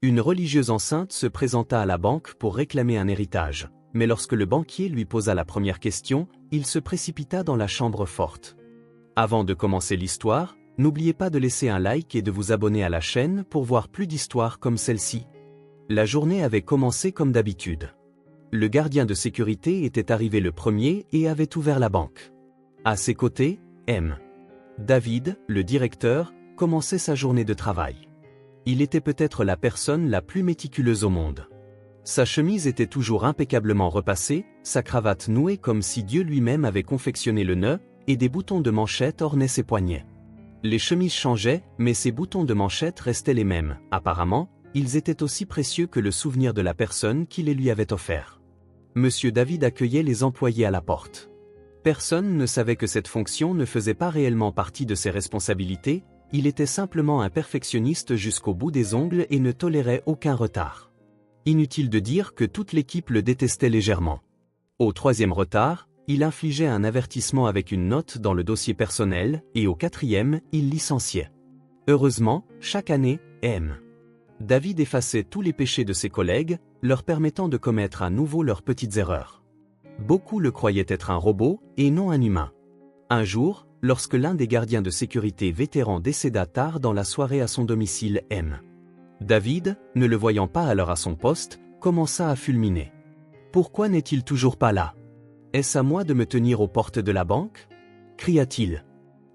Une religieuse enceinte se présenta à la banque pour réclamer un héritage, mais lorsque le banquier lui posa la première question, il se précipita dans la chambre forte. Avant de commencer l'histoire, n'oubliez pas de laisser un like et de vous abonner à la chaîne pour voir plus d'histoires comme celle-ci. La journée avait commencé comme d'habitude. Le gardien de sécurité était arrivé le premier et avait ouvert la banque. À ses côtés, M. David, le directeur, commençait sa journée de travail. Il était peut-être la personne la plus méticuleuse au monde. Sa chemise était toujours impeccablement repassée, sa cravate nouée comme si Dieu lui-même avait confectionné le nœud, et des boutons de manchette ornaient ses poignets. Les chemises changeaient, mais ses boutons de manchette restaient les mêmes. Apparemment, ils étaient aussi précieux que le souvenir de la personne qui les lui avait offerts. Monsieur David accueillait les employés à la porte. Personne ne savait que cette fonction ne faisait pas réellement partie de ses responsabilités, il était simplement un perfectionniste jusqu'au bout des ongles et ne tolérait aucun retard. Inutile de dire que toute l'équipe le détestait légèrement. Au troisième retard, il infligeait un avertissement avec une note dans le dossier personnel, et au quatrième, il licenciait. Heureusement, chaque année, M. David effaçait tous les péchés de ses collègues, leur permettant de commettre à nouveau leurs petites erreurs. Beaucoup le croyaient être un robot, et non un humain. Un jour, lorsque l'un des gardiens de sécurité vétérans décéda tard dans la soirée à son domicile, M. David, ne le voyant pas alors à son poste, commença à fulminer. « Pourquoi n'est-il toujours pas là? Est-ce à moi de me tenir aux portes de la banque ?» cria-t-il.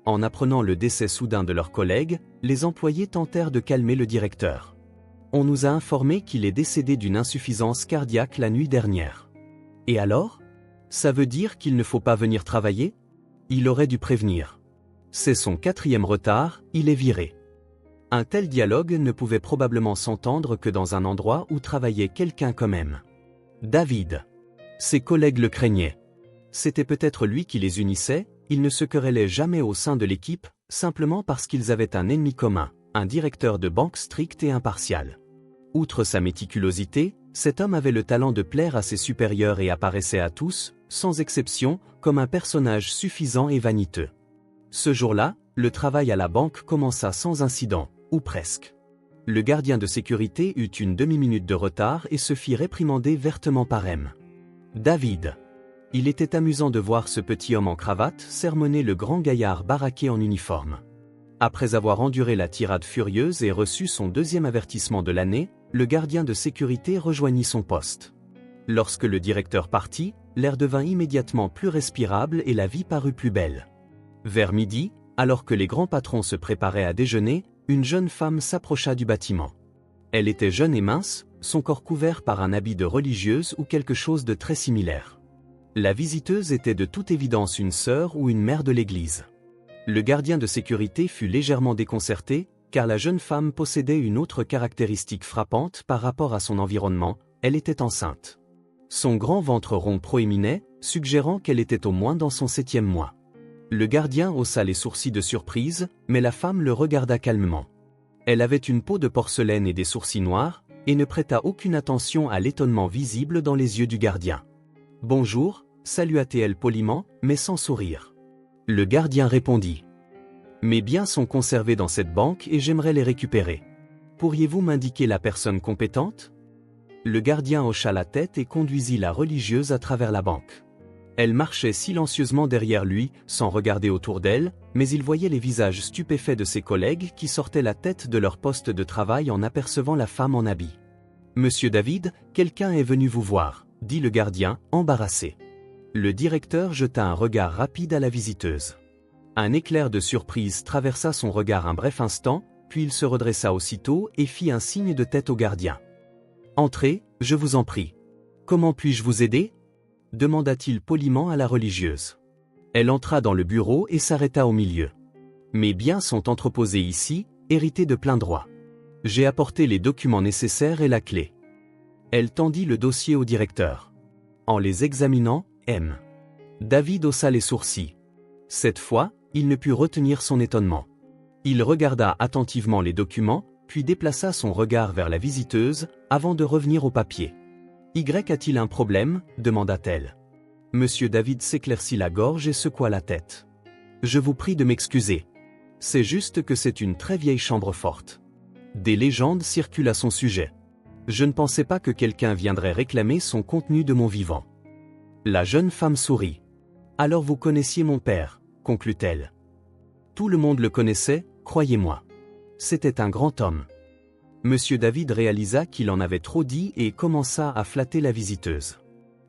En apprenant le décès soudain de leur collègue, les employés tentèrent de calmer le directeur. « On nous a informé qu'il est décédé d'une insuffisance cardiaque la nuit dernière. » « Et alors? Ça veut dire qu'il ne faut pas venir travailler? Il aurait dû prévenir. C'est son quatrième retard, il est viré. » Un tel dialogue ne pouvait probablement s'entendre que dans un endroit où travaillait quelqu'un comme M. David. Ses collègues le craignaient. C'était peut-être lui qui les unissait, ils ne se querellaient jamais au sein de l'équipe, simplement parce qu'ils avaient un ennemi commun, un directeur de banque strict et impartial. Outre sa méticulosité, cet homme avait le talent de plaire à ses supérieurs et apparaissait à tous, sans exception, comme un personnage suffisant et vaniteux. Ce jour-là, le travail à la banque commença sans incident, ou presque. Le gardien de sécurité eut une demi-minute de retard et se fit réprimander vertement par M. David. Il était amusant de voir ce petit homme en cravate sermonner le grand gaillard baraqué en uniforme. Après avoir enduré la tirade furieuse et reçu son deuxième avertissement de l'année, le gardien de sécurité rejoignit son poste. Lorsque le directeur partit, l'air devint immédiatement plus respirable et la vie parut plus belle. Vers midi, alors que les grands patrons se préparaient à déjeuner, une jeune femme s'approcha du bâtiment. Elle était jeune et mince, son corps couvert par un habit de religieuse ou quelque chose de très similaire. La visiteuse était de toute évidence une sœur ou une mère de l'église. Le gardien de sécurité fut légèrement déconcerté, car la jeune femme possédait une autre caractéristique frappante par rapport à son environnement, elle était enceinte. Son grand ventre rond proéminait, suggérant qu'elle était au moins dans son 7e mois. Le gardien haussa les sourcils de surprise, mais la femme le regarda calmement. Elle avait une peau de porcelaine et des sourcils noirs, et ne prêta aucune attention à l'étonnement visible dans les yeux du gardien. « Bonjour », salua-t-elle poliment, mais sans sourire. Le gardien répondit. « Mes biens sont conservés dans cette banque et j'aimerais les récupérer. Pourriez-vous m'indiquer la personne compétente ?» Le gardien hocha la tête et conduisit la religieuse à travers la banque. Elle marchait silencieusement derrière lui, sans regarder autour d'elle, mais il voyait les visages stupéfaits de ses collègues qui sortaient la tête de leur poste de travail en apercevant la femme en habit. « Monsieur David, quelqu'un est venu vous voir, » dit le gardien, embarrassé. Le directeur jeta un regard rapide à la visiteuse. Un éclair de surprise traversa son regard un bref instant, puis il se redressa aussitôt et fit un signe de tête au gardien. « Entrez, je vous en prie. Comment puis-je vous aider ?» demanda-t-il poliment à la religieuse. Elle entra dans le bureau et s'arrêta au milieu. « Mes biens sont entreposés ici, hérités de plein droit. J'ai apporté les documents nécessaires et la clé. » Elle tendit le dossier au directeur. En les examinant, M. David haussa les sourcils. Cette fois, il ne put retenir son étonnement. Il regarda attentivement les documents, puis déplaça son regard vers la visiteuse, avant de revenir au papier. « Y a-t-il un problème ?» demanda-t-elle. Monsieur David s'éclaircit la gorge et secoua la tête. « Je vous prie de m'excuser. C'est juste que c'est une très vieille chambre forte. » Des légendes circulent à son sujet. Je ne pensais pas que quelqu'un viendrait réclamer son contenu de mon vivant. La jeune femme sourit. Alors vous connaissiez mon père, conclut-elle. Tout le monde le connaissait, croyez-moi. C'était un grand homme. Monsieur David réalisa qu'il en avait trop dit et commença à flatter la visiteuse.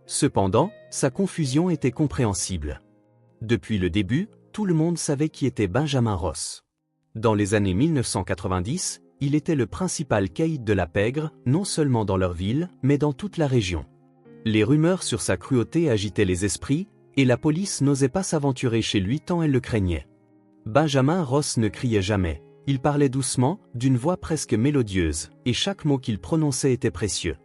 Cependant, sa confusion était compréhensible. Depuis le début, tout le monde savait qui était Benjamin Ross. Dans les années 1990, il était le principal caïd de la pègre, non seulement dans leur ville, mais dans toute la région. Les rumeurs sur sa cruauté agitaient les esprits, et la police n'osait pas s'aventurer chez lui tant elle le craignait. Benjamin Ross ne criait jamais, il parlait doucement, d'une voix presque mélodieuse, et chaque mot qu'il prononçait était précieux.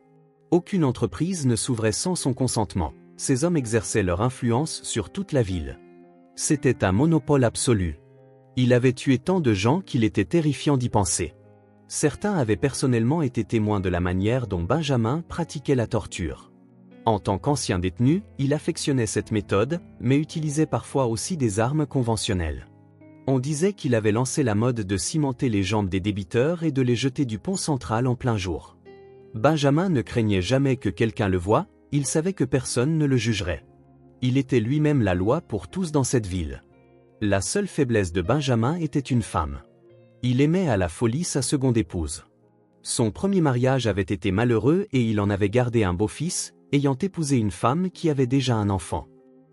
Aucune entreprise ne s'ouvrait sans son consentement, ces hommes exerçaient leur influence sur toute la ville. C'était un monopole absolu. Il avait tué tant de gens qu'il était terrifiant d'y penser. Certains avaient personnellement été témoins de la manière dont Benjamin pratiquait la torture. En tant qu'ancien détenu, il affectionnait cette méthode, mais utilisait parfois aussi des armes conventionnelles. On disait qu'il avait lancé la mode de cimenter les jambes des débiteurs et de les jeter du pont central en plein jour. Benjamin ne craignait jamais que quelqu'un le voie, il savait que personne ne le jugerait. Il était lui-même la loi pour tous dans cette ville. La seule faiblesse de Benjamin était une femme. Il aimait à la folie sa seconde épouse. Son premier mariage avait été malheureux et il en avait gardé un beau-fils, ayant épousé une femme qui avait déjà un enfant.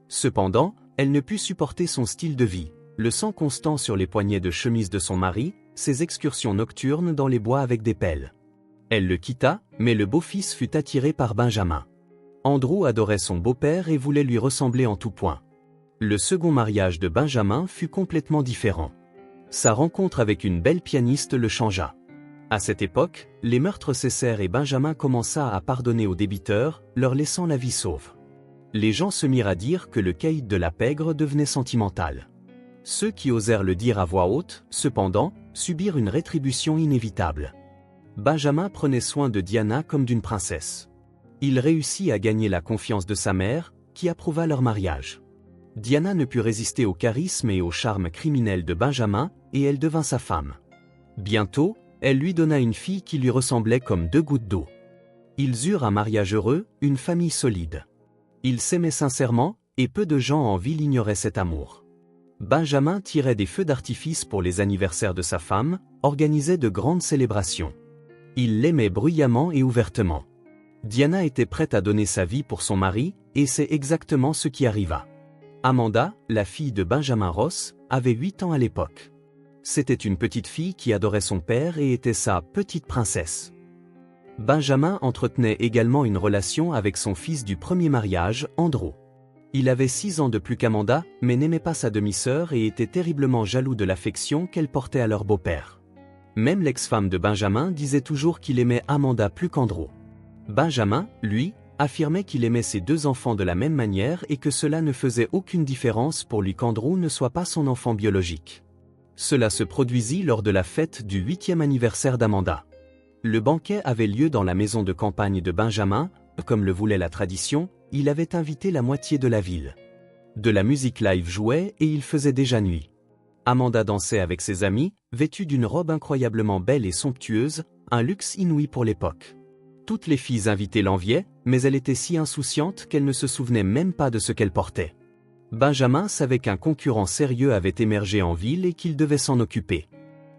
Cependant, elle ne put supporter son style de vie, le sang constant sur les poignets de chemise de son mari, ses excursions nocturnes dans les bois avec des pelles. Elle le quitta, mais le beau-fils fut attiré par Benjamin. Andrew adorait son beau-père et voulait lui ressembler en tout point. Le second mariage de Benjamin fut complètement différent. Sa rencontre avec une belle pianiste le changea. À cette époque, les meurtres cessèrent et Benjamin commença à pardonner aux débiteurs, leur laissant la vie sauve. Les gens se mirent à dire que le caïd de la pègre devenait sentimental. Ceux qui osèrent le dire à voix haute, cependant, subirent une rétribution inévitable. Benjamin prenait soin de Diana comme d'une princesse. Il réussit à gagner la confiance de sa mère, qui approuva leur mariage. Diana ne put résister au charisme et au charme criminel de Benjamin, et elle devint sa femme. Bientôt, elle lui donna une fille qui lui ressemblait comme deux gouttes d'eau. Ils eurent un mariage heureux, une famille solide. Ils s'aimaient sincèrement, et peu de gens en ville ignoraient cet amour. Benjamin tirait des feux d'artifice pour les anniversaires de sa femme, organisait de grandes célébrations. Il l'aimait bruyamment et ouvertement. Diana était prête à donner sa vie pour son mari, et c'est exactement ce qui arriva. Amanda, la fille de Benjamin Ross, avait 8 ans à l'époque. C'était une petite fille qui adorait son père et était sa petite princesse. Benjamin entretenait également une relation avec son fils du premier mariage, Andrew. Il avait 6 ans de plus qu'Amanda, mais n'aimait pas sa demi-sœur et était terriblement jaloux de l'affection qu'elle portait à leur beau-père. Même l'ex-femme de Benjamin disait toujours qu'il aimait Amanda plus qu'Andrew. Benjamin, lui, affirmait qu'il aimait ses 2 enfants de la même manière et que cela ne faisait aucune différence pour lui qu'Andrew ne soit pas son enfant biologique. Cela se produisit lors de la fête du 8e anniversaire d'Amanda. Le banquet avait lieu dans la maison de campagne de Benjamin, comme le voulait la tradition, il avait invité la moitié de la ville. De la musique live jouait et il faisait déjà nuit. Amanda dansait avec ses amis, vêtue d'une robe incroyablement belle et somptueuse, un luxe inouï pour l'époque. Toutes les filles invitées l'enviaient, mais elle était si insouciante qu'elle ne se souvenait même pas de ce qu'elle portait. Benjamin savait qu'un concurrent sérieux avait émergé en ville et qu'il devait s'en occuper.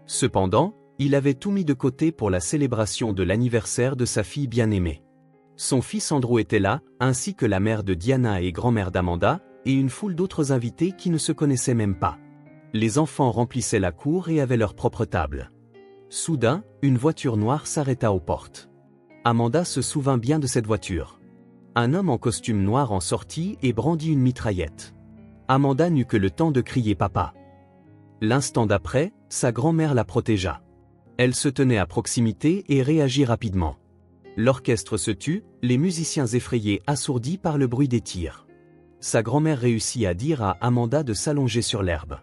Cependant, il avait tout mis de côté pour la célébration de l'anniversaire de sa fille bien-aimée. Son fils Andrew était là, ainsi que la mère de Diana et grand-mère d'Amanda, et une foule d'autres invités qui ne se connaissaient même pas. Les enfants remplissaient la cour et avaient leur propre table. Soudain, une voiture noire s'arrêta aux portes. Amanda se souvint bien de cette voiture. Un homme en costume noir en sortit et brandit une mitraillette. Amanda n'eut que le temps de crier « Papa ». L'instant d'après, sa grand-mère la protégea. Elle se tenait à proximité et réagit rapidement. L'orchestre se tut, les musiciens effrayés assourdis par le bruit des tirs. Sa grand-mère réussit à dire à Amanda de s'allonger sur l'herbe.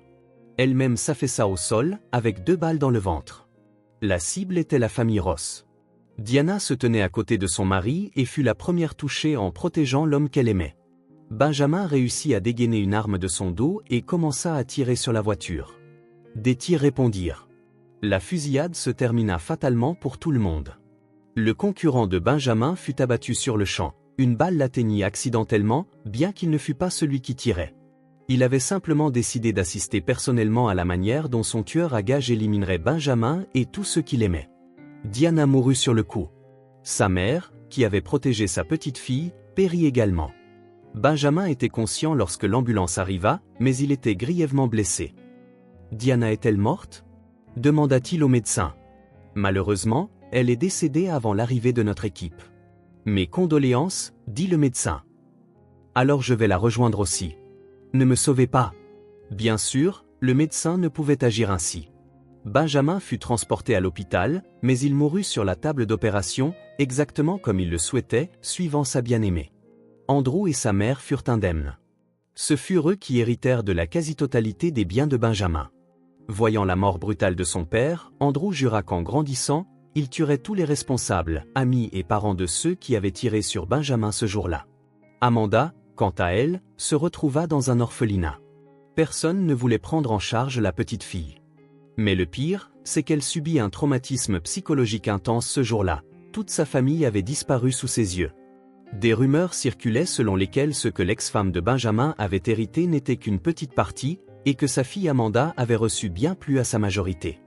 Elle-même s'affaissa au sol, avec 2 balles dans le ventre. La cible était la famille Ross. Diana se tenait à côté de son mari et fut la première touchée en protégeant l'homme qu'elle aimait. Benjamin réussit à dégainer une arme de son dos et commença à tirer sur la voiture. Des tirs répondirent. La fusillade se termina fatalement pour tout le monde. Le concurrent de Benjamin fut abattu sur le champ. Une balle l'atteignit accidentellement, bien qu'il ne fût pas celui qui tirait. Il avait simplement décidé d'assister personnellement à la manière dont son tueur à gages éliminerait Benjamin et tous ceux qu'il aimait. Diana mourut sur le coup. Sa mère, qui avait protégé sa petite fille, périt également. Benjamin était conscient lorsque l'ambulance arriva, mais il était grièvement blessé. Diana est-elle morte? Demanda-t-il au médecin. Malheureusement, elle est décédée avant l'arrivée de notre équipe. Mes condoléances, dit le médecin. Alors je vais la rejoindre aussi. Ne me sauvez pas. Bien sûr, le médecin ne pouvait agir ainsi. Benjamin fut transporté à l'hôpital, mais il mourut sur la table d'opération, exactement comme il le souhaitait, suivant sa bien-aimée. Andrew et sa mère furent indemnes. Ce furent eux qui héritèrent de la quasi-totalité des biens de Benjamin. Voyant la mort brutale de son père, Andrew jura qu'en grandissant, il tuerait tous les responsables, amis et parents de ceux qui avaient tiré sur Benjamin ce jour-là. Amanda, quant à elle, se retrouva dans un orphelinat. Personne ne voulait prendre en charge la petite fille. Mais le pire, c'est qu'elle subit un traumatisme psychologique intense ce jour-là. Toute sa famille avait disparu sous ses yeux. Des rumeurs circulaient selon lesquelles ce que l'ex-femme de Benjamin avait hérité n'était qu'une petite partie, et que sa fille Amanda avait reçu bien plus à sa majorité.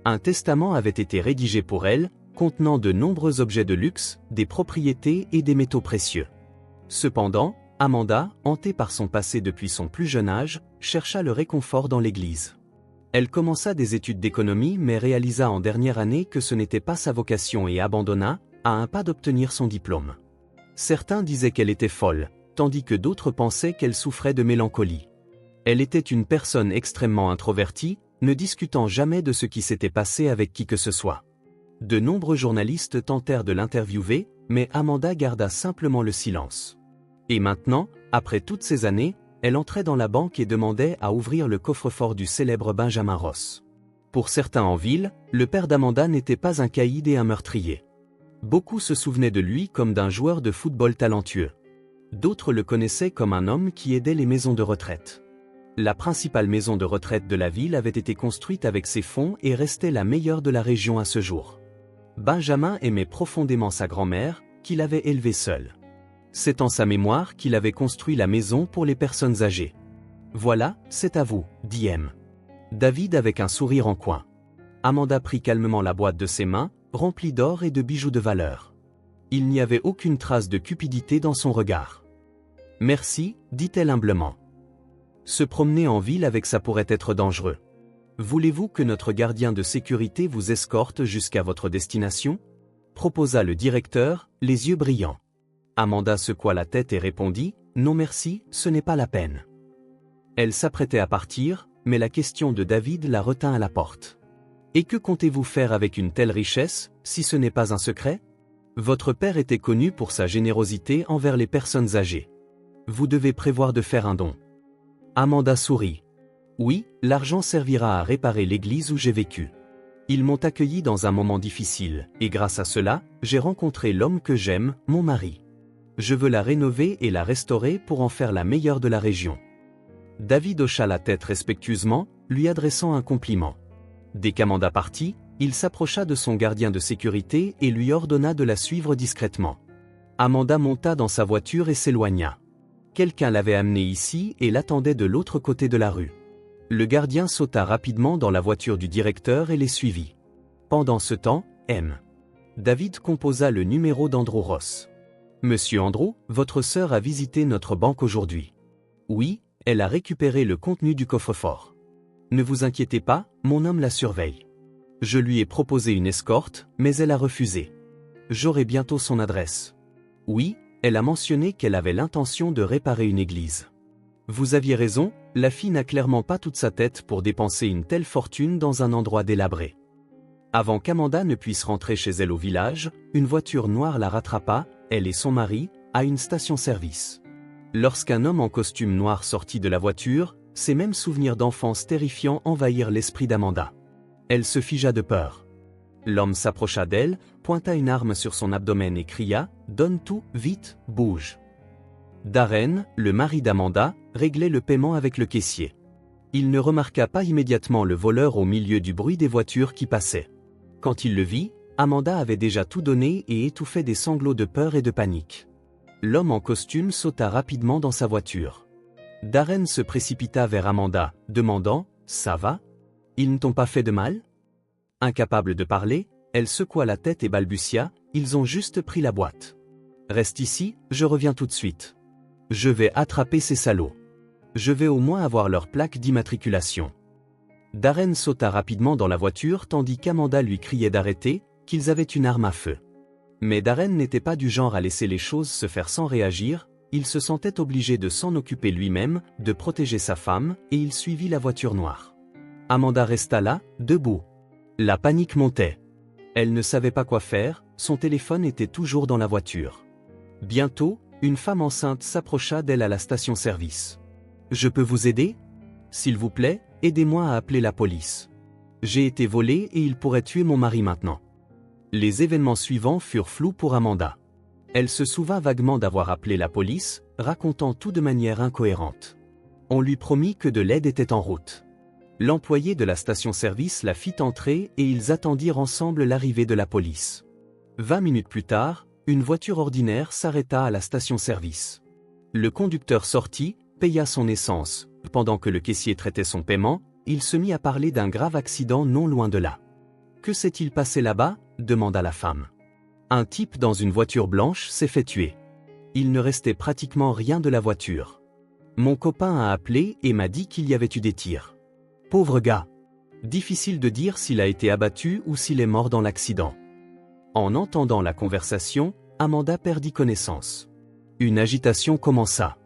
Un testament avait été rédigé pour elle, contenant de nombreux objets de luxe, des propriétés et des métaux précieux. Cependant, Amanda, hantée par son passé depuis son plus jeune âge, chercha le réconfort dans l'Église. Elle commença des études d'économie mais réalisa en dernière année que ce n'était pas sa vocation et abandonna, à un pas d'obtenir son diplôme. Certains disaient qu'elle était folle, tandis que d'autres pensaient qu'elle souffrait de mélancolie. Elle était une personne extrêmement introvertie, ne discutant jamais de ce qui s'était passé avec qui que ce soit. De nombreux journalistes tentèrent de l'interviewer, mais Amanda garda simplement le silence. Et maintenant, après toutes ces années, elle entrait dans la banque et demandait à ouvrir le coffre-fort du célèbre Benjamin Ross. Pour certains en ville, le père d'Amanda n'était pas un caïd et un meurtrier. Beaucoup se souvenaient de lui comme d'un joueur de football talentueux. D'autres le connaissaient comme un homme qui aidait les maisons de retraite. La principale maison de retraite de la ville avait été construite avec ses fonds et restait la meilleure de la région à ce jour. Benjamin aimait profondément sa grand-mère, qu'il avait élevée seule. C'est en sa mémoire qu'il avait construit la maison pour les personnes âgées. Voilà, c'est à vous, dit M. David avec un sourire en coin. Amanda prit calmement la boîte de ses mains, remplie d'or et de bijoux de valeur. Il n'y avait aucune trace de cupidité dans son regard. Merci, dit-elle humblement. Se promener en ville avec ça pourrait être dangereux. Voulez-vous que notre gardien de sécurité vous escorte jusqu'à votre destination? Proposa le directeur, les yeux brillants. Amanda secoua la tête et répondit, non merci, ce n'est pas la peine. Elle s'apprêtait à partir, mais la question de David la retint à la porte. Et que comptez-vous faire avec une telle richesse, si ce n'est pas un secret? Votre père était connu pour sa générosité envers les personnes âgées. Vous devez prévoir de faire un don. Amanda sourit. Oui, l'argent servira à réparer l'église où j'ai vécu. Ils m'ont accueilli dans un moment difficile, et grâce à cela, j'ai rencontré l'homme que j'aime, mon mari. Je veux la rénover et la restaurer pour en faire la meilleure de la région. David hocha la tête respectueusement, lui adressant un compliment. Dès qu'Amanda partit, il s'approcha de son gardien de sécurité et lui ordonna de la suivre discrètement. Amanda monta dans sa voiture et s'éloigna. Quelqu'un l'avait amenée ici et l'attendait de l'autre côté de la rue. Le gardien sauta rapidement dans la voiture du directeur et les suivit. Pendant ce temps, M. David composa le numéro d'Andrew Ross. Monsieur Andrew, votre sœur a visité notre banque aujourd'hui. Oui, elle a récupéré le contenu du coffre-fort. Ne vous inquiétez pas, mon homme la surveille. Je lui ai proposé une escorte, mais elle a refusé. J'aurai bientôt son adresse. Oui, elle a mentionné qu'elle avait l'intention de réparer une église. Vous aviez raison, la fille n'a clairement pas toute sa tête pour dépenser une telle fortune dans un endroit délabré. Avant qu'Amanda ne puisse rentrer chez elle au village, une voiture noire la rattrapa, elle et son mari, à une station-service. Lorsqu'un homme en costume noir sortit de la voiture, ces mêmes souvenirs d'enfance terrifiants envahirent l'esprit d'Amanda. Elle se figea de peur. L'homme s'approcha d'elle, pointa une arme sur son abdomen et cria « Donne tout, vite, bouge !» Darren, le mari d'Amanda, réglait le paiement avec le caissier. Il ne remarqua pas immédiatement le voleur au milieu du bruit des voitures qui passaient. Quand il le vit, Amanda avait déjà tout donné et étouffait des sanglots de peur et de panique. L'homme en costume sauta rapidement dans sa voiture. Darren se précipita vers Amanda, demandant « Ça va? Ils ne t'ont pas fait de mal ?» Incapable de parler, elle secoua la tête et balbutia « Ils ont juste pris la boîte. Reste ici, je reviens tout de suite. Je vais attraper ces salauds. Je vais au moins avoir leur plaque d'immatriculation. » Darren sauta rapidement dans la voiture tandis qu'Amanda lui criait d'arrêter, qu'ils avaient une arme à feu. Mais Darren n'était pas du genre à laisser les choses se faire sans réagir, il se sentait obligé de s'en occuper lui-même, de protéger sa femme, et il suivit la voiture noire. Amanda resta là, debout. La panique montait. Elle ne savait pas quoi faire, son téléphone était toujours dans la voiture. Bientôt, une femme enceinte s'approcha d'elle à la station-service. « Je peux vous aider? S'il vous plaît, aidez-moi à appeler la police. J'ai été volée et il pourrait tuer mon mari maintenant. » Les événements suivants furent flous pour Amanda. Elle se souvint vaguement d'avoir appelé la police, racontant tout de manière incohérente. On lui promit que de l'aide était en route. L'employé de la station-service la fit entrer et ils attendirent ensemble l'arrivée de la police. 20 minutes plus tard, une voiture ordinaire s'arrêta à la station-service. Le conducteur sortit, paya son essence. Pendant que le caissier traitait son paiement, il se mit à parler d'un grave accident non loin de là. « Que s'est-il passé là-bas » demanda la femme. « Un type dans une voiture blanche s'est fait tuer. Il ne restait pratiquement rien de la voiture. Mon copain a appelé et m'a dit qu'il y avait eu des tirs. Pauvre gars. Difficile de dire s'il a été abattu ou s'il est mort dans l'accident. » En entendant la conversation, Amanda perdit connaissance. Une agitation commença.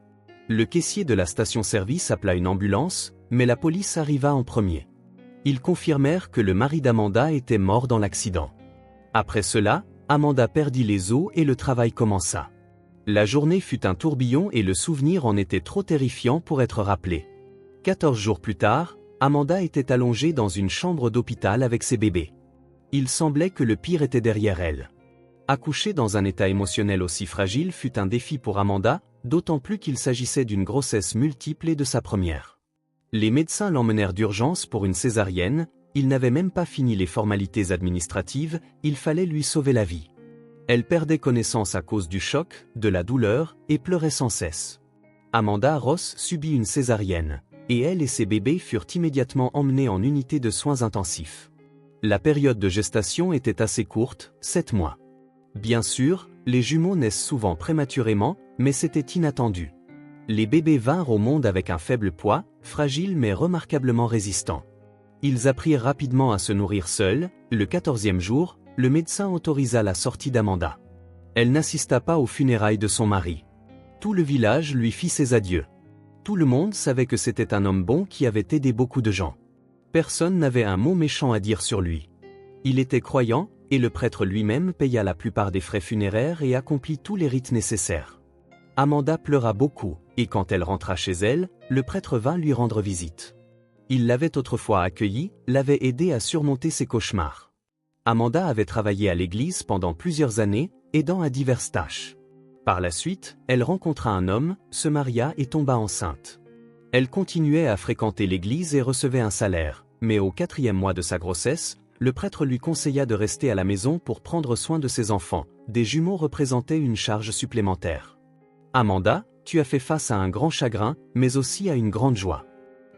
Le caissier de la station-service appela une ambulance, mais la police arriva en premier. Ils confirmèrent que le mari d'Amanda était mort dans l'accident. Après cela, Amanda perdit les os et le travail commença. La journée fut un tourbillon et le souvenir en était trop terrifiant pour être rappelé. 14 jours plus tard, Amanda était allongée dans une chambre d'hôpital avec ses bébés. Il semblait que le pire était derrière elle. Accoucher dans un état émotionnel aussi fragile fut un défi pour Amanda, d'autant plus qu'il s'agissait d'une grossesse multiple et de sa première. Les médecins l'emmenèrent d'urgence pour une césarienne, il n'avait même pas fini les formalités administratives, il fallait lui sauver la vie. Elle perdait connaissance à cause du choc, de la douleur, et pleurait sans cesse. Amanda Ross subit une césarienne, et elle et ses bébés furent immédiatement emmenés en unité de soins intensifs. La période de gestation était assez courte, 7 mois. Bien sûr, les jumeaux naissent souvent prématurément, mais c'était inattendu. Les bébés vinrent au monde avec un faible poids, fragiles mais remarquablement résistants. Ils apprirent rapidement à se nourrir seuls. Le 14e jour, le médecin autorisa la sortie d'Amanda. Elle n'assista pas aux funérailles de son mari. Tout le village lui fit ses adieux. Tout le monde savait que c'était un homme bon qui avait aidé beaucoup de gens. Personne n'avait un mot méchant à dire sur lui. Il était croyant, et le prêtre lui-même paya la plupart des frais funéraires et accomplit tous les rites nécessaires. Amanda pleura beaucoup, et quand elle rentra chez elle, le prêtre vint lui rendre visite. Il l'avait autrefois accueillie, l'avait aidée à surmonter ses cauchemars. Amanda avait travaillé à l'église pendant plusieurs années, aidant à diverses tâches. Par la suite, elle rencontra un homme, se maria et tomba enceinte. Elle continuait à fréquenter l'église et recevait un salaire, mais au 4e mois de sa grossesse, le prêtre lui conseilla de rester à la maison pour prendre soin de ses enfants. Des jumeaux représentaient une charge supplémentaire. Amanda, tu as fait face à un grand chagrin, mais aussi à une grande joie.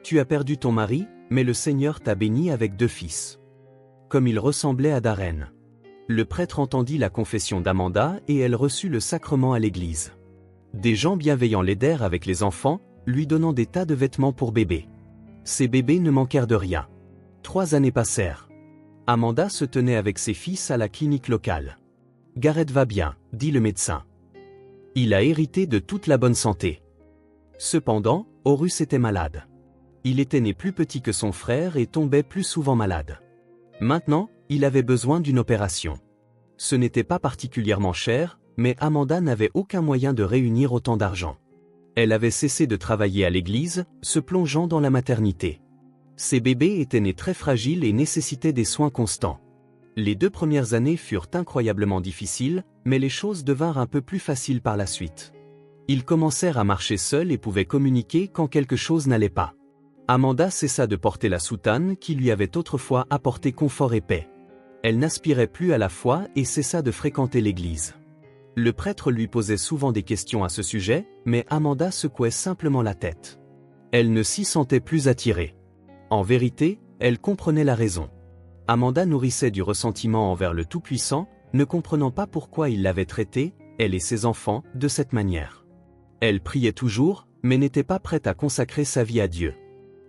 Tu as perdu ton mari, mais le Seigneur t'a béni avec 2 fils. Comme il ressemblait à Darren. Le prêtre entendit la confession d'Amanda et elle reçut le sacrement à l'église. Des gens bienveillants l'aidèrent avec les enfants, lui donnant des tas de vêtements pour bébé. Ces bébés ne manquèrent de rien. 3 années passèrent. Amanda se tenait avec ses fils à la clinique locale. « Garrett va bien », dit le médecin. Il a hérité de toute la bonne santé. Cependant, Horus était malade. Il était né plus petit que son frère et tombait plus souvent malade. Maintenant, il avait besoin d'une opération. Ce n'était pas particulièrement cher, mais Amanda n'avait aucun moyen de réunir autant d'argent. Elle avait cessé de travailler à l'église, se plongeant dans la maternité. Ses bébés étaient nés très fragiles et nécessitaient des soins constants. Les 2 premières années furent incroyablement difficiles, mais les choses devinrent un peu plus faciles par la suite. Ils commencèrent à marcher seuls et pouvaient communiquer quand quelque chose n'allait pas. Amanda cessa de porter la soutane qui lui avait autrefois apporté confort et paix. Elle n'aspirait plus à la foi et cessa de fréquenter l'église. Le prêtre lui posait souvent des questions à ce sujet, mais Amanda secouait simplement la tête. Elle ne s'y sentait plus attirée. En vérité, elle comprenait la raison. Amanda nourrissait du ressentiment envers le Tout-Puissant, ne comprenant pas pourquoi il l'avait traitée, elle et ses enfants, de cette manière. Elle priait toujours, mais n'était pas prête à consacrer sa vie à Dieu.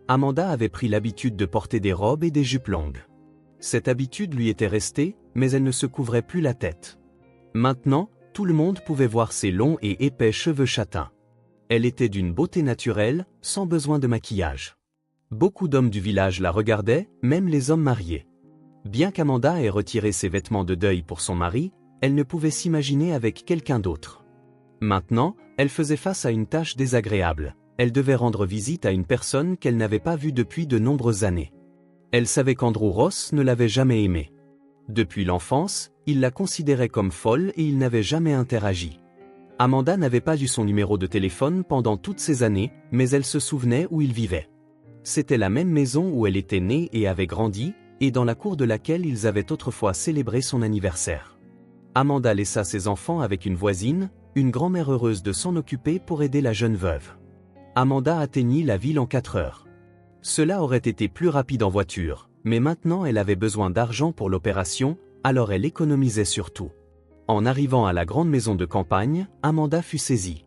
Amanda avait pris l'habitude de porter des robes et des jupes longues. Cette habitude lui était restée, mais elle ne se couvrait plus la tête. Maintenant, tout le monde pouvait voir ses longs et épais cheveux châtains. Elle était d'une beauté naturelle, sans besoin de maquillage. Beaucoup d'hommes du village la regardaient, même les hommes mariés. Bien qu'Amanda ait retiré ses vêtements de deuil pour son mari, elle ne pouvait s'imaginer avec quelqu'un d'autre. Maintenant, elle faisait face à une tâche désagréable. Elle devait rendre visite à une personne qu'elle n'avait pas vue depuis de nombreuses années. Elle savait qu'Andrew Ross ne l'avait jamais aimée. Depuis l'enfance, il la considérait comme folle et il n'avait jamais interagi. Amanda n'avait pas eu son numéro de téléphone pendant toutes ces années, mais elle se souvenait où il vivait. C'était la même maison où elle était née et avait grandi, et dans la cour de laquelle ils avaient autrefois célébré son anniversaire. Amanda laissa ses enfants avec une voisine, une grand-mère heureuse de s'en occuper pour aider la jeune veuve. Amanda atteignit la ville en 4 heures. Cela aurait été plus rapide en voiture, mais maintenant elle avait besoin d'argent pour l'opération, alors elle économisait surtout. En arrivant à la grande maison de campagne, Amanda fut saisie.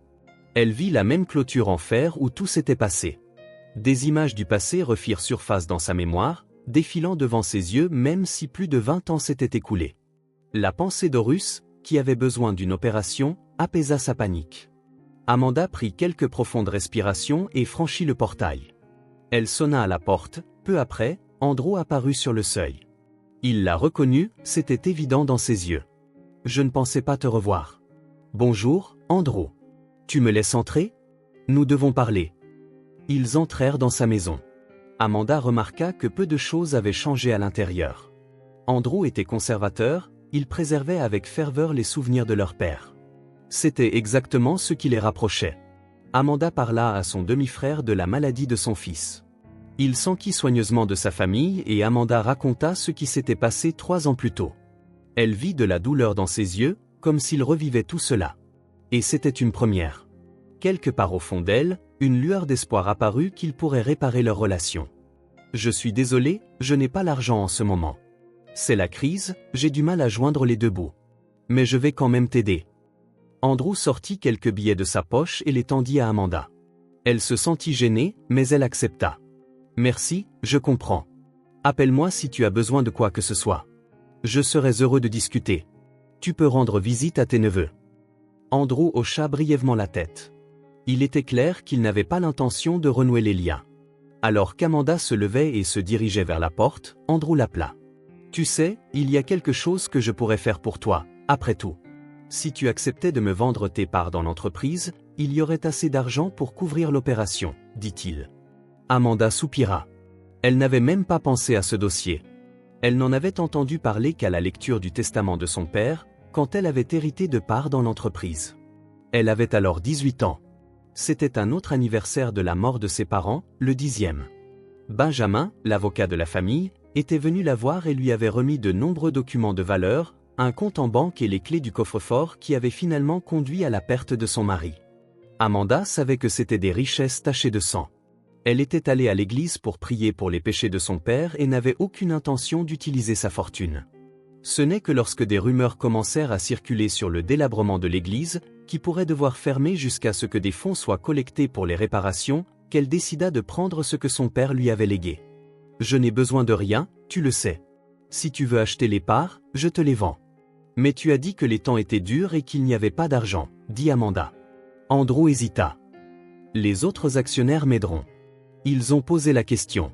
Elle vit la même clôture en fer où tout s'était passé. Des images du passé refirent surface dans sa mémoire, défilant devant ses yeux même si plus de 20 ans s'étaient écoulés. La pensée d'Horus, qui avait besoin d'une opération, apaisa sa panique. Amanda prit quelques profondes respirations et franchit le portail. Elle sonna à la porte, peu après, Andrew apparut sur le seuil. Il la reconnut, c'était évident dans ses yeux. « Je ne pensais pas te revoir. »« Bonjour, Andrew. Tu me laisses entrer ? Nous devons parler. » Ils entrèrent dans sa maison. Amanda remarqua que peu de choses avaient changé à l'intérieur. Andrew était conservateur, il préservait avec ferveur les souvenirs de leur père. C'était exactement ce qui les rapprochait. Amanda parla à son demi-frère de la maladie de son fils. Il s'enquit soigneusement de sa famille et Amanda raconta ce qui s'était passé 3 ans plus tôt. Elle vit de la douleur dans ses yeux, comme s'il revivait tout cela. Et c'était une première. Quelque part au fond d'elle, une lueur d'espoir apparut qu'il pourrait réparer leur relation. « Je suis désolé, je n'ai pas l'argent en ce moment. C'est la crise, j'ai du mal à joindre les deux bouts. Mais je vais quand même t'aider. » Andrew sortit quelques billets de sa poche et les tendit à Amanda. Elle se sentit gênée, mais elle accepta. « Merci, je comprends. Appelle-moi si tu as besoin de quoi que ce soit. Je serai heureux de discuter. Tu peux rendre visite à tes neveux. » Andrew hocha brièvement la tête. Il était clair qu'il n'avait pas l'intention de renouer les liens. Alors qu'Amanda se levait et se dirigeait vers la porte, Andrew l'appela. « Tu sais, il y a quelque chose que je pourrais faire pour toi, après tout. Si tu acceptais de me vendre tes parts dans l'entreprise, il y aurait assez d'argent pour couvrir l'opération, dit-il. » Amanda soupira. Elle n'avait même pas pensé à ce dossier. Elle n'en avait entendu parler qu'à la lecture du testament de son père, quand elle avait hérité de parts dans l'entreprise. Elle avait alors 18 ans. C'était un autre anniversaire de la mort de ses parents, le 10e. Benjamin, l'avocat de la famille, était venu la voir et lui avait remis de nombreux documents de valeur, un compte en banque et les clés du coffre-fort qui avaient finalement conduit à la perte de son mari. Amanda savait que c'étaient des richesses tachées de sang. Elle était allée à l'église pour prier pour les péchés de son père et n'avait aucune intention d'utiliser sa fortune. Ce n'est que lorsque des rumeurs commencèrent à circuler sur le délabrement de l'église, qui pourrait devoir fermer jusqu'à ce que des fonds soient collectés pour les réparations, qu'elle décida de prendre ce que son père lui avait légué. « Je n'ai besoin de rien, tu le sais. Si tu veux acheter les parts, je te les vends. Mais tu as dit que les temps étaient durs et qu'il n'y avait pas d'argent, » dit Amanda. Andrew hésita. « Les autres actionnaires m'aideront. Ils ont posé la question.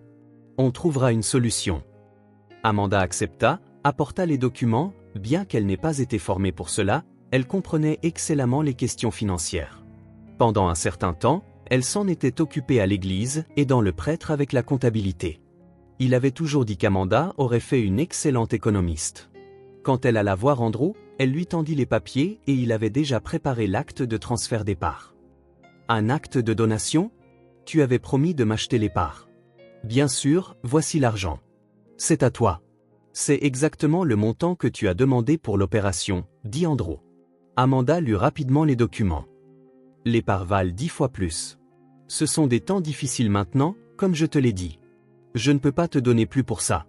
On trouvera une solution. » Amanda accepta, apporta les documents, bien qu'elle n'ait pas été formée pour cela, elle comprenait excellemment les questions financières. Pendant un certain temps, elle s'en était occupée à l'église, aidant le prêtre avec la comptabilité. Il avait toujours dit qu'Amanda aurait fait une excellente économiste. Quand elle alla voir Andrew, elle lui tendit les papiers et il avait déjà préparé l'acte de transfert des parts. « Un acte de donation ? Tu avais promis de m'acheter les parts. » Bien sûr, voici l'argent. C'est à toi. C'est exactement le montant que tu as demandé pour l'opération, dit Andrew. Amanda lut rapidement les documents. Les parts valent 10 fois plus. Ce sont des temps difficiles maintenant, comme je te l'ai dit. Je ne peux pas te donner plus pour ça.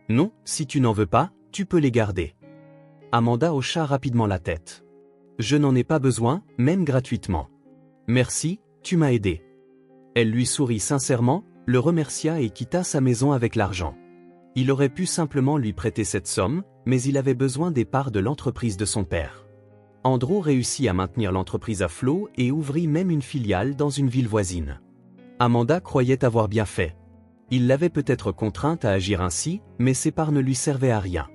Non, si tu n'en veux pas, tu peux les garder. Amanda hocha rapidement la tête. Je n'en ai pas besoin, même gratuitement. Merci, tu m'as aidé. Elle lui sourit sincèrement, le remercia et quitta sa maison avec l'argent. Il aurait pu simplement lui prêter cette somme, mais il avait besoin des parts de l'entreprise de son père. Andrew réussit à maintenir l'entreprise à flot et ouvrit même une filiale dans une ville voisine. Amanda croyait avoir bien fait. Il l'avait peut-être contrainte à agir ainsi, mais ses parts ne lui servaient à rien.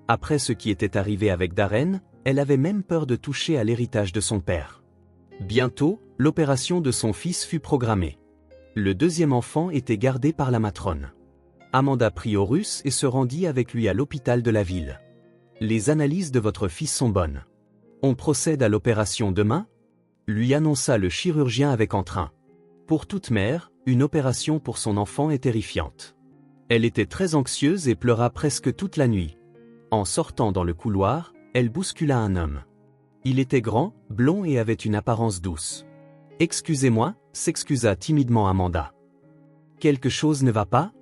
Après ce qui était arrivé avec Darren, elle avait même peur de toucher à l'héritage de son père. Bientôt, l'opération de son fils fut programmée. Le deuxième enfant était gardé par la matrone. Amanda prit Horus et se rendit avec lui à l'hôpital de la ville. Les analyses de votre fils sont bonnes. On procède à l'opération demain, lui annonça le chirurgien avec entrain. Pour toute mère, une opération pour son enfant est terrifiante. Elle était très anxieuse et pleura presque toute la nuit. En sortant dans le couloir, elle bouscula un homme. Il était grand, blond et avait une apparence douce. « Excusez-moi » s'excusa timidement Amanda. « Quelque chose ne va pas »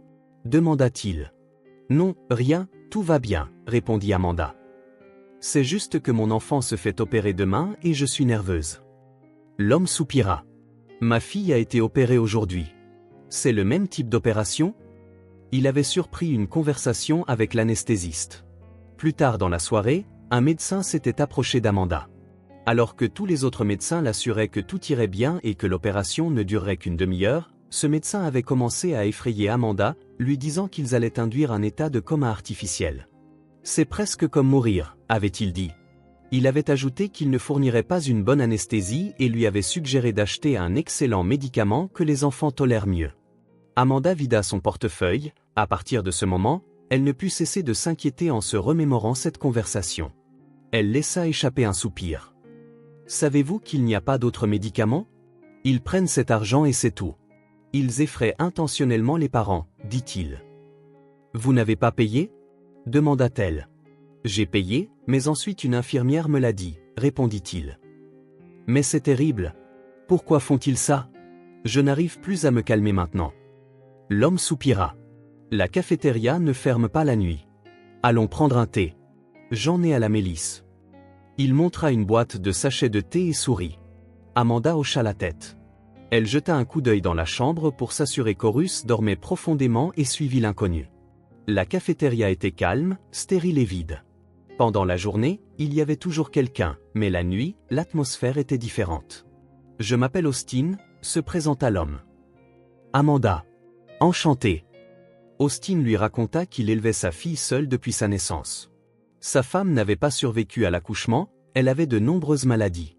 demanda-t-il. « Non, rien, tout va bien » répondit Amanda. « C'est juste que mon enfant se fait opérer demain et je suis nerveuse. » L'homme soupira. « Ma fille a été opérée aujourd'hui. C'est le même type d'opération ?» Il avait surpris une conversation avec l'anesthésiste. Plus tard dans la soirée, un médecin s'était approché d'Amanda. Alors que tous les autres médecins l'assuraient que tout irait bien et que l'opération ne durerait qu'une demi-heure, ce médecin avait commencé à effrayer Amanda, lui disant qu'ils allaient induire un état de coma artificiel. « C'est presque comme mourir », avait-il dit. Il avait ajouté qu'il ne fournirait pas une bonne anesthésie et lui avait suggéré d'acheter un excellent médicament que les enfants tolèrent mieux. Amanda vida son portefeuille. À partir de ce moment, elle ne put cesser de s'inquiéter en se remémorant cette conversation. Elle laissa échapper un soupir. « Savez-vous qu'il n'y a pas d'autres médicaments ? Ils prennent cet argent et c'est tout. Ils effraient intentionnellement les parents, dit-il. »« Vous n'avez pas payé ? » demanda-t-elle. « J'ai payé, mais ensuite une infirmière me l'a dit, » répondit-il. « Mais c'est terrible. Pourquoi font-ils ça ? Je n'arrive plus à me calmer maintenant. » L'homme soupira. « La cafétéria ne ferme pas la nuit. Allons prendre un thé. J'en ai à la mélisse. » Il montra une boîte de sachets de thé et sourit. Amanda hocha la tête. Elle jeta un coup d'œil dans la chambre pour s'assurer qu'Horus dormait profondément et suivit l'inconnu. La cafétéria était calme, stérile et vide. Pendant la journée, il y avait toujours quelqu'un, mais la nuit, l'atmosphère était différente. « Je m'appelle Austin », se présenta l'homme. « Amanda. Enchanté. » Austin lui raconta qu'il élevait sa fille seule depuis sa naissance. Sa femme n'avait pas survécu à l'accouchement, elle avait de nombreuses maladies.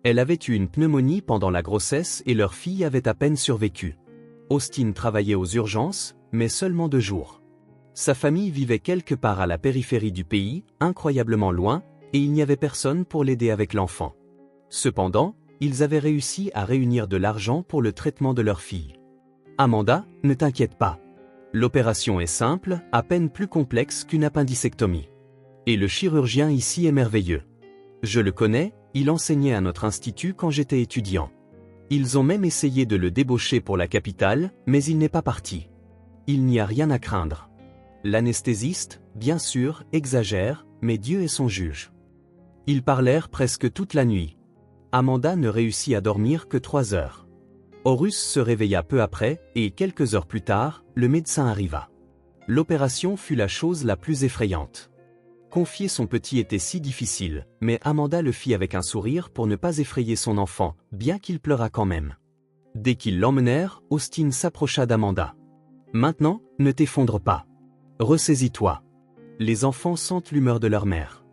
Elle avait eu une pneumonie pendant la grossesse et leur fille avait à peine survécu. Austin travaillait aux urgences, mais seulement 2 jours. Sa famille vivait quelque part à la périphérie du pays, incroyablement loin, et il n'y avait personne pour l'aider avec l'enfant. Cependant, ils avaient réussi à réunir de l'argent pour le traitement de leur fille. « Amanda, ne t'inquiète pas. L'opération est simple, à peine plus complexe qu'une appendicectomie. Et le chirurgien ici est merveilleux. Je le connais, il enseignait à notre institut quand j'étais étudiant. Ils ont même essayé de le débaucher pour la capitale, mais il n'est pas parti. Il n'y a rien à craindre. L'anesthésiste, bien sûr, exagère, mais Dieu est son juge. » Ils parlèrent presque toute la nuit. Amanda ne réussit à dormir que 3 heures. Horus se réveilla peu après, et quelques heures plus tard, le médecin arriva. L'opération fut la chose la plus effrayante. Confier son petit était si difficile, mais Amanda le fit avec un sourire pour ne pas effrayer son enfant, bien qu'il pleurât quand même. Dès qu'ils l'emmenèrent, Austin s'approcha d'Amanda. « Maintenant, ne t'effondre pas. Ressaisis-toi. Les enfants sentent l'humeur de leur mère.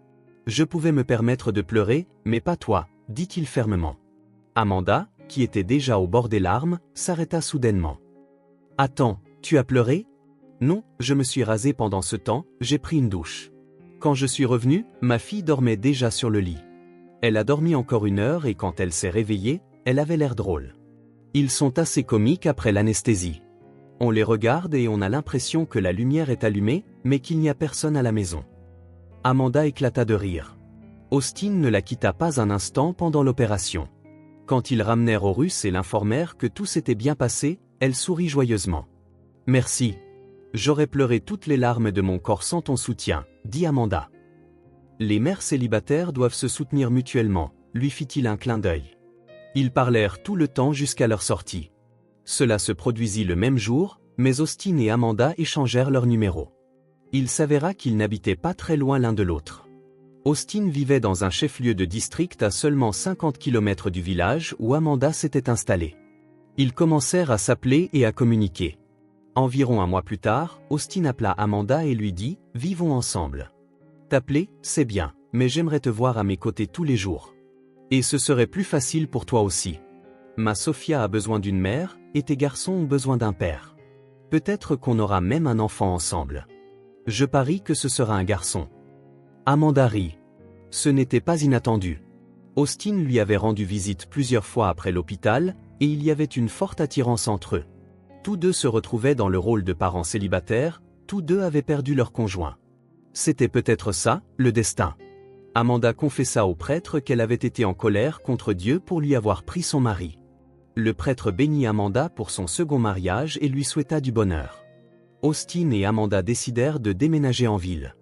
Je pouvais me permettre de pleurer, mais pas toi, » dit-il fermement. Amanda, qui était déjà au bord des larmes, s'arrêta soudainement. « Attends, tu as pleuré ? » ?»« Non, je me suis rasée pendant ce temps, j'ai pris une douche. Quand je suis revenue, ma fille dormait déjà sur le lit. Elle a dormi encore 1 heure et quand elle s'est réveillée, elle avait l'air drôle. Ils sont assez comiques après l'anesthésie. On les regarde et on a l'impression que la lumière est allumée, mais qu'il n'y a personne à la maison. Amanda éclata de rire. Austin ne la quitta pas un instant pendant l'opération. Quand ils ramenèrent Horus et l'informèrent que tout s'était bien passé, elle sourit joyeusement. « Merci. J'aurais pleuré toutes les larmes de mon corps sans ton soutien, » dit Amanda. « Les mères célibataires doivent se soutenir mutuellement, » lui fit-il un clin d'œil. Ils parlèrent tout le temps jusqu'à leur sortie. Cela se produisit le même jour, mais Austin et Amanda échangèrent leurs numéros. Il s'avéra qu'ils n'habitaient pas très loin l'un de l'autre. Austin vivait dans un chef-lieu de district à seulement 50 km du village où Amanda s'était installée. Ils commencèrent à s'appeler et à communiquer. Environ un mois plus tard, Austin appela Amanda et lui dit « Vivons ensemble. T'appeler, c'est bien, mais j'aimerais te voir à mes côtés tous les jours. Et ce serait plus facile pour toi aussi. Ma Sophia a besoin d'une mère, et tes garçons ont besoin d'un père. Peut-être qu'on aura même un enfant ensemble. Je parie que ce sera un garçon. » Amanda rit. Ce n'était pas inattendu. Austin lui avait rendu visite plusieurs fois après l'hôpital, et il y avait une forte attirance entre eux. Tous deux se retrouvaient dans le rôle de parents célibataires, tous deux avaient perdu leur conjoint. C'était peut-être ça, le destin. Amanda confessa au prêtre qu'elle avait été en colère contre Dieu pour lui avoir pris son mari. Le prêtre bénit Amanda pour son second mariage et lui souhaita du bonheur. Austin et Amanda décidèrent de déménager en ville.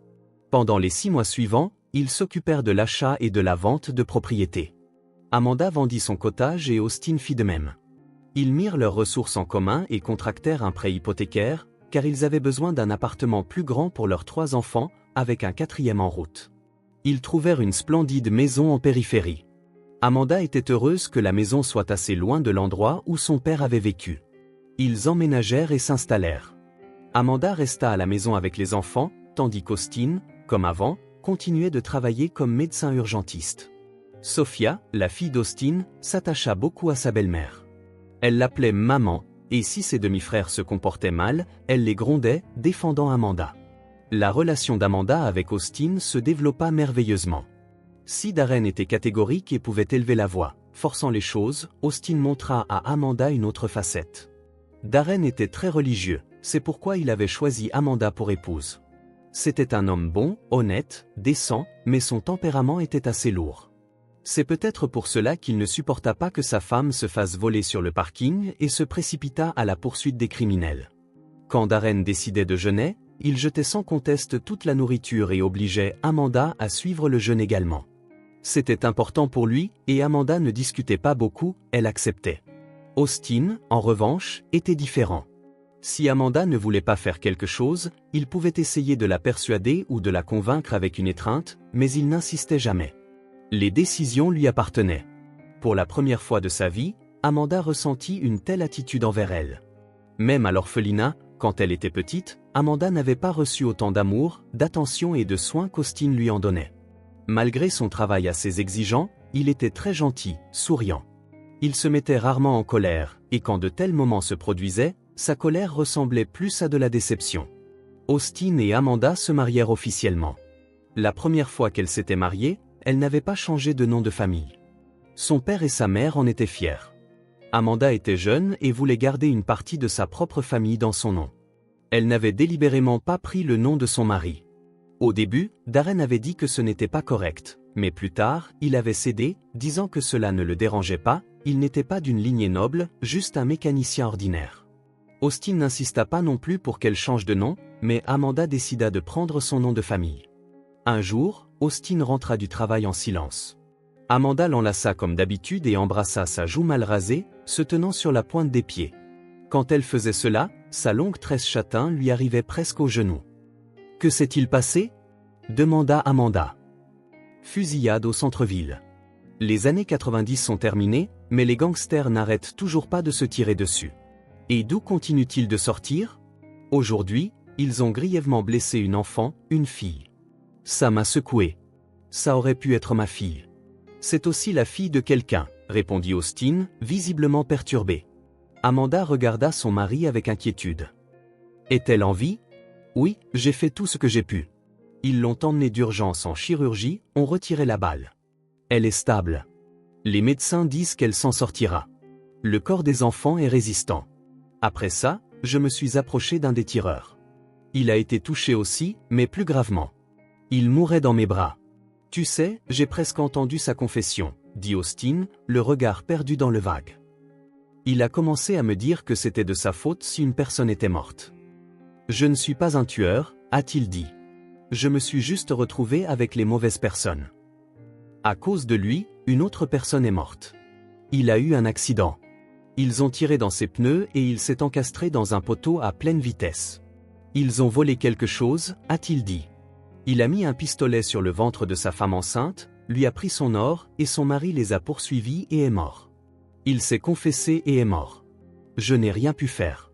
Pendant les 6 mois suivants, ils s'occupèrent de l'achat et de la vente de propriétés. Amanda vendit son cottage et Austin fit de même. Ils mirent leurs ressources en commun et contractèrent un prêt hypothécaire, car ils avaient besoin d'un appartement plus grand pour leurs 3 enfants, avec un 4e en route. Ils trouvèrent une splendide maison en périphérie. Amanda était heureuse que la maison soit assez loin de l'endroit où son père avait vécu. Ils emménagèrent et s'installèrent. Amanda resta à la maison avec les enfants, tandis qu'Austin, comme avant, continuait de travailler comme médecin urgentiste. Sophia, la fille d'Austin, s'attacha beaucoup à sa belle-mère. Elle l'appelait maman, et si ses demi-frères se comportaient mal, elle les grondait, défendant Amanda. La relation d'Amanda avec Austin se développa merveilleusement. Si Darren était catégorique et pouvait élever la voix, forçant les choses, Austin montra à Amanda une autre facette. Darren était très religieux, c'est pourquoi il avait choisi Amanda pour épouse. C'était un homme bon, honnête, décent, mais son tempérament était assez lourd. C'est peut-être pour cela qu'il ne supporta pas que sa femme se fasse voler sur le parking et se précipita à la poursuite des criminels. Quand Darren décidait de jeûner, il jetait sans conteste toute la nourriture et obligeait Amanda à suivre le jeûne également. C'était important pour lui, et Amanda ne discutait pas beaucoup, elle acceptait. Austin, en revanche, était différent. Si Amanda ne voulait pas faire quelque chose, il pouvait essayer de la persuader ou de la convaincre avec une étreinte, mais il n'insistait jamais. Les décisions lui appartenaient. Pour la première fois de sa vie, Amanda ressentit une telle attitude envers elle. Même à l'orphelinat, quand elle était petite, Amanda n'avait pas reçu autant d'amour, d'attention et de soins qu'Austin lui en donnait. Malgré son travail assez exigeant, il était très gentil, souriant. Il se mettait rarement en colère, et quand de tels moments se produisaient, sa colère ressemblait plus à de la déception. Austin et Amanda se marièrent officiellement. La première fois qu'elle s'était mariée, elle n'avait pas changé de nom de famille. Son père et sa mère en étaient fiers. Amanda était jeune et voulait garder une partie de sa propre famille dans son nom. Elle n'avait délibérément pas pris le nom de son mari. Au début, Darren avait dit que ce n'était pas correct, mais plus tard, il avait cédé, disant que cela ne le dérangeait pas, il n'était pas d'une lignée noble, juste un mécanicien ordinaire. Austin n'insista pas non plus pour qu'elle change de nom, mais Amanda décida de prendre son nom de famille. Un jour, Austin rentra du travail en silence. Amanda l'enlaça comme d'habitude et embrassa sa joue mal rasée, se tenant sur la pointe des pieds. Quand elle faisait cela, sa longue tresse châtain lui arrivait presque aux genoux. « Que s'est-il passé ?» demanda Amanda. Fusillade au centre-ville. Les années 90 sont terminées, mais les gangsters n'arrêtent toujours pas de se tirer dessus. Et d'où continuent-ils de sortir? Aujourd'hui, ils ont grièvement blessé une enfant, une fille. Ça m'a secoué. Ça aurait pu être ma fille. C'est aussi la fille de quelqu'un, répondit Austin, visiblement perturbé. Amanda regarda son mari avec inquiétude. Est-elle en vie? Oui, j'ai fait tout ce que j'ai pu. Ils l'ont emmenée d'urgence en chirurgie, ont retiré la balle. Elle est stable. Les médecins disent qu'elle s'en sortira. Le corps des enfants est résistant. Après ça, je me suis approché d'un des tireurs. Il a été touché aussi, mais plus gravement. Il mourait dans mes bras. Tu sais, j'ai presque entendu sa confession, dit Austin, le regard perdu dans le vague. Il a commencé à me dire que c'était de sa faute si une personne était morte. Je ne suis pas un tueur, a-t-il dit. Je me suis juste retrouvé avec les mauvaises personnes. À cause de lui, une autre personne est morte. Il a eu un accident. Ils ont tiré dans ses pneus et il s'est encastré dans un poteau à pleine vitesse. Ils ont volé quelque chose, a-t-il dit. Il a mis un pistolet sur le ventre de sa femme enceinte, lui a pris son or et son mari les a poursuivis et est mort. Il s'est confessé et est mort. Je n'ai rien pu faire.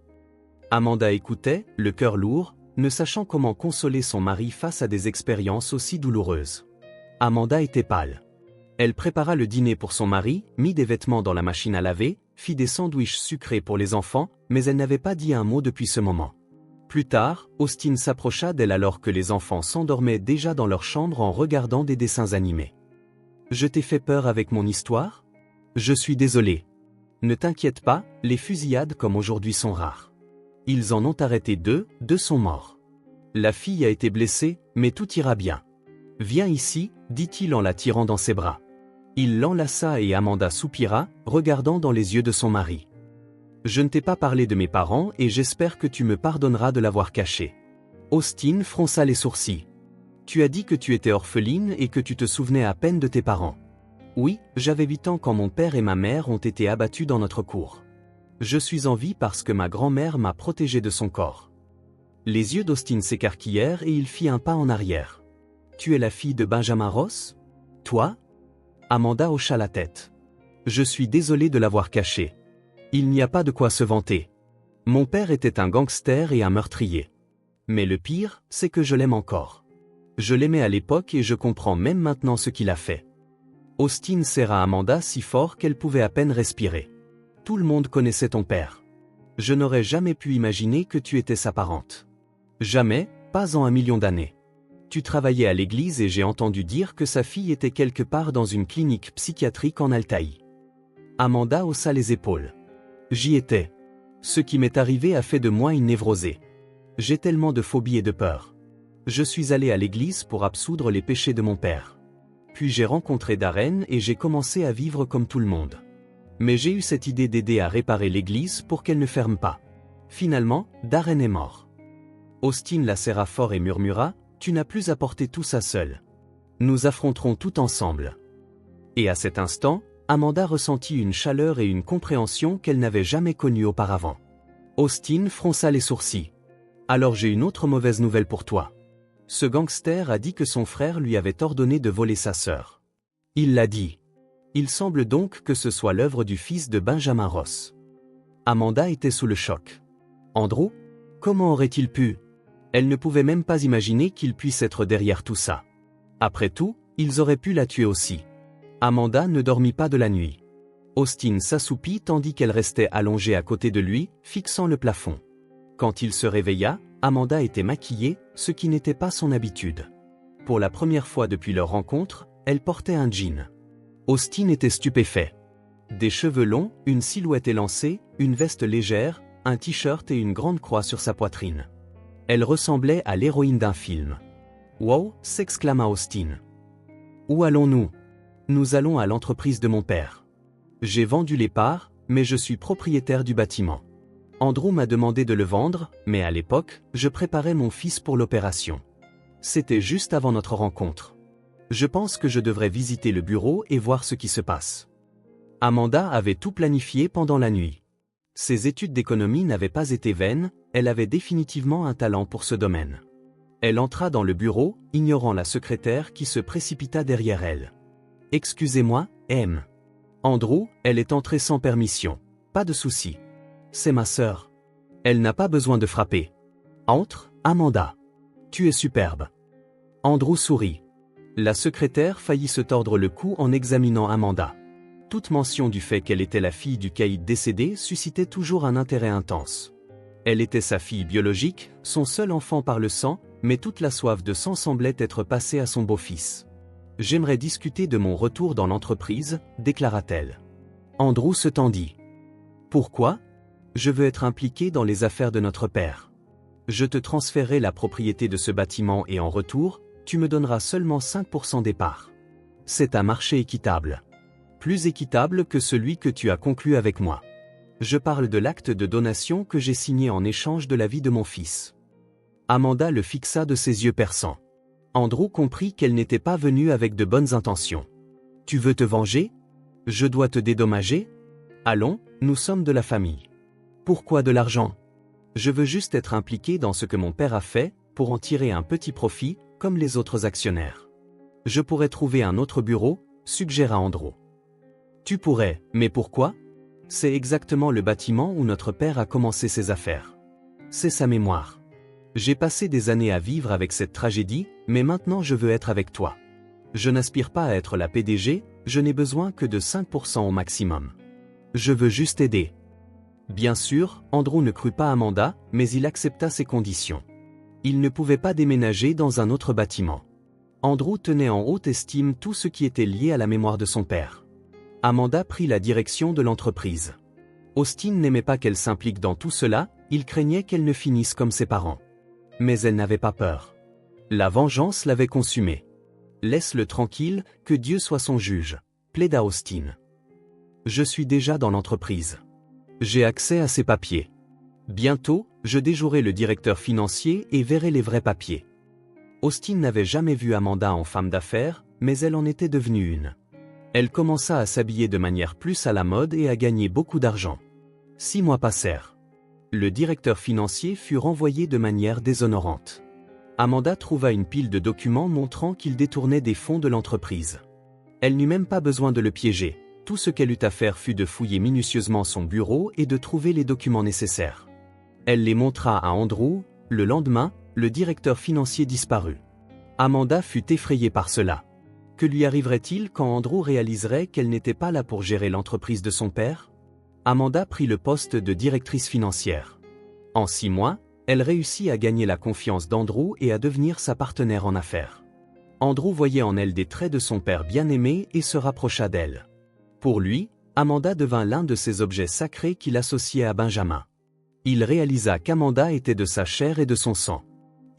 Amanda écoutait, le cœur lourd, ne sachant comment consoler son mari face à des expériences aussi douloureuses. Amanda était pâle. Elle prépara le dîner pour son mari, mit des vêtements dans la machine à laver, fit des sandwichs sucrés pour les enfants, mais elle n'avait pas dit un mot depuis ce moment. Plus tard, Austin s'approcha d'elle alors que les enfants s'endormaient déjà dans leur chambre en regardant des dessins animés. « Je t'ai fait peur avec mon histoire ? Je suis désolé. Ne t'inquiète pas, les fusillades comme aujourd'hui sont rares. Ils en ont arrêté deux sont morts. La fille a été blessée, mais tout ira bien. Viens ici, dit-il en la tirant dans ses bras. Il l'enlaça et Amanda soupira, regardant dans les yeux de son mari. Je ne t'ai pas parlé de mes parents et j'espère que tu me pardonneras de l'avoir caché. Austin fronça les sourcils. Tu as dit que tu étais orpheline et que tu te souvenais à peine de tes parents. Oui, j'avais 8 ans quand mon père et ma mère ont été abattus dans notre cour. Je suis en vie parce que ma grand-mère m'a protégé de son corps. Les yeux d'Austin s'écarquillèrent et il fit un pas en arrière. Tu es la fille de Benjamin Ross ? Toi ? Amanda hocha la tête. Je suis désolé de l'avoir caché. Il n'y a pas de quoi se vanter. Mon père était un gangster et un meurtrier. Mais le pire, c'est que je l'aime encore. Je l'aimais à l'époque et je comprends même maintenant ce qu'il a fait. Austin serra Amanda si fort qu'elle pouvait à peine respirer. Tout le monde connaissait ton père. Je n'aurais jamais pu imaginer que tu étais sa parente. Jamais, pas en 1 million d'années. Tu travaillais à l'église et j'ai entendu dire que sa fille était quelque part dans une clinique psychiatrique en Altaï. Amanda haussa les épaules. J'y étais. Ce qui m'est arrivé a fait de moi une névrosée. J'ai tellement de phobies et de peurs. Je suis allé à l'église pour absoudre les péchés de mon père. Puis j'ai rencontré Darren et j'ai commencé à vivre comme tout le monde. Mais j'ai eu cette idée d'aider à réparer l'église pour qu'elle ne ferme pas. Finalement, Darren est mort. Austin la serra fort et murmura, « Tu n'as plus à porter tout ça seul. Nous affronterons tout ensemble. » Et à cet instant, Amanda ressentit une chaleur et une compréhension qu'elle n'avait jamais connue auparavant. Austin fronça les sourcils. « Alors j'ai une autre mauvaise nouvelle pour toi. Ce gangster a dit que son frère lui avait ordonné de voler sa sœur. Il l'a dit. Il semble donc que ce soit l'œuvre du fils de Benjamin Ross. » Amanda était sous le choc. « Andrew ? Comment aurait-il pu ? » Elle ne pouvait même pas imaginer qu'il puisse être derrière tout ça. Après tout, ils auraient pu la tuer aussi. Amanda ne dormit pas de la nuit. Austin s'assoupit tandis qu'elle restait allongée à côté de lui, fixant le plafond. Quand il se réveilla, Amanda était maquillée, ce qui n'était pas son habitude. Pour la première fois depuis leur rencontre, elle portait un jean. Austin était stupéfait. Des cheveux longs, une silhouette élancée, une veste légère, un t-shirt et une grande croix sur sa poitrine. Elle ressemblait à l'héroïne d'un film. « Wow !» s'exclama Austin. « Où allons-nous ? » Nous allons à l'entreprise de mon père. J'ai vendu les parts, mais je suis propriétaire du bâtiment. Andrew m'a demandé de le vendre, mais à l'époque, je préparais mon fils pour l'opération. C'était juste avant notre rencontre. Je pense que je devrais visiter le bureau et voir ce qui se passe. Amanda avait tout planifié pendant la nuit. Ses études d'économie n'avaient pas été vaines, elle avait définitivement un talent pour ce domaine. Elle entra dans le bureau, ignorant la secrétaire qui se précipita derrière elle. « Excusez-moi, M. Andrew, elle est entrée sans permission. Pas de souci. C'est ma sœur. Elle n'a pas besoin de frapper. Entre, Amanda. Tu es superbe. » Andrew sourit. La secrétaire faillit se tordre le cou en examinant Amanda. Toute mention du fait qu'elle était la fille du caïd décédé suscitait toujours un intérêt intense. Elle était sa fille biologique, son seul enfant par le sang, mais toute la soif de sang semblait être passée à son beau-fils. « J'aimerais discuter de mon retour dans l'entreprise, déclara-t-elle. Andrew se tendit. « Pourquoi ? Je veux être impliqué dans les affaires de notre père. Je te transférerai la propriété de ce bâtiment et en retour, tu me donneras seulement 5% des parts. C'est un marché équitable. Plus équitable que celui que tu as conclu avec moi. Je parle de l'acte de donation que j'ai signé en échange de la vie de mon fils. Amanda le fixa de ses yeux perçants. Andrew comprit qu'elle n'était pas venue avec de bonnes intentions. Tu veux te venger? Je dois te dédommager? Allons, nous sommes de la famille. Pourquoi de l'argent? Je veux juste être impliqué dans ce que mon père a fait, pour en tirer un petit profit, comme les autres actionnaires. Je pourrais trouver un autre bureau, suggéra Andrew. Tu pourrais, mais pourquoi? C'est exactement le bâtiment où notre père a commencé ses affaires. C'est sa mémoire. J'ai passé des années à vivre avec cette tragédie, mais maintenant je veux être avec toi. Je n'aspire pas à être la PDG, je n'ai besoin que de 5% au maximum. Je veux juste aider. Bien sûr, Andrew ne crut pas Amanda, mais il accepta ses conditions. Il ne pouvait pas déménager dans un autre bâtiment. Andrew tenait en haute estime tout ce qui était lié à la mémoire de son père. Amanda prit la direction de l'entreprise. Austin n'aimait pas qu'elle s'implique dans tout cela, il craignait qu'elle ne finisse comme ses parents. Mais elle n'avait pas peur. La vengeance l'avait consumée. Laisse-le tranquille, que Dieu soit son juge, plaida Austin. Je suis déjà dans l'entreprise. J'ai accès à ses papiers. Bientôt, je déjouerai le directeur financier et verrai les vrais papiers. Austin n'avait jamais vu Amanda en femme d'affaires, mais elle en était devenue une. Elle commença à s'habiller de manière plus à la mode et à gagner beaucoup d'argent. 6 mois passèrent. Le directeur financier fut renvoyé de manière déshonorante. Amanda trouva une pile de documents montrant qu'il détournait des fonds de l'entreprise. Elle n'eut même pas besoin de le piéger. Tout ce qu'elle eut à faire fut de fouiller minutieusement son bureau et de trouver les documents nécessaires. Elle les montra à Andrew. Le lendemain, le directeur financier disparut. Amanda fut effrayée par cela. Que lui arriverait-il quand Andrew réaliserait qu'elle n'était pas là pour gérer l'entreprise de son père? Amanda prit le poste de directrice financière. En 6 mois, elle réussit à gagner la confiance d'Andrew et à devenir sa partenaire en affaires. Andrew voyait en elle des traits de son père bien-aimé et se rapprocha d'elle. Pour lui, Amanda devint l'un de ces objets sacrés qu'il associait à Benjamin. Il réalisa qu'Amanda était de sa chair et de son sang.